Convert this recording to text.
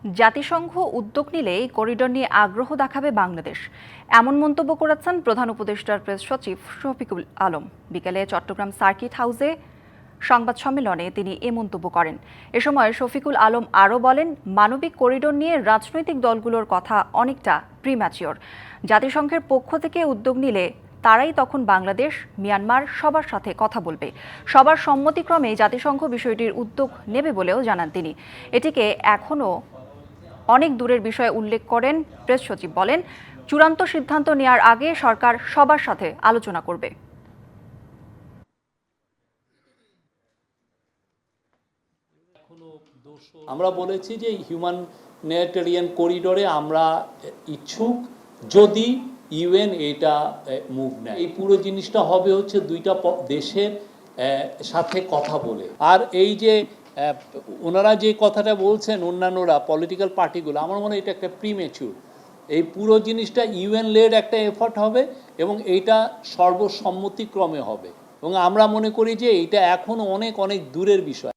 জাতিসংঘ উদ্যোগ নিলে করিডোর নিয়ে আগ্রহ দেখাবে বাংলাদেশ, এমন মন্তব্য করেছেন প্রধান উপদেষ্টার প্রেস সচিব শফিকুল আলম। বিকেলে চট্টগ্রাম সার্কিট হাউসে সংবাদ সম্মেলনে তিনি এ মন্তব্য করেন। এ সময় শফিকুল আলম আরও বলেন, মানবিক করিডোর নিয়ে রাজনৈতিক দলগুলোর কথা অনেকটা প্রিম্যাচিওর। জাতিসংঘের পক্ষ থেকে উদ্যোগ নিলে তারাই তখন বাংলাদেশ, মিয়ানমার সবার সাথে কথা বলবে। সবার সম্মতিক্রমে জাতিসংঘ বিষয়টির উদ্যোগ নেবে বলেও জানান তিনি। এটিকে এখনও অনেক দূরের বিষয় উল্লেখ করেন প্রেস সচিব। বলেন, চূড়ান্ত সিদ্ধান্ত নেওয়ার আগে সরকার সবার সাথে আলোচনা করবে। আমরা বলেছি যে হিউম্যানিটেরিয়ান করিডোরে আমরা ইচ্ছুক, যদি ইউএন এটা মুভ নেয়। এই পুরো জিনিসটা হবে হচ্ছে দুইটা দেশের সাথে কথা বলে। আর এই যে ওনারা যে কথাটা বলছেন অন্যান্যরা পলিটিক্যাল পার্টিগুলো, আমার মনে হয় এটা একটা প্রিম্যাচিউর। এই পুরো জিনিসটা ইউএন লেড একটা এফর্ট হবে এবং এইটা সর্বসম্মতিক্রমে হবে, এবং আমরা মনে করি যে এটা এখনও অনেক অনেক দূরের বিষয়।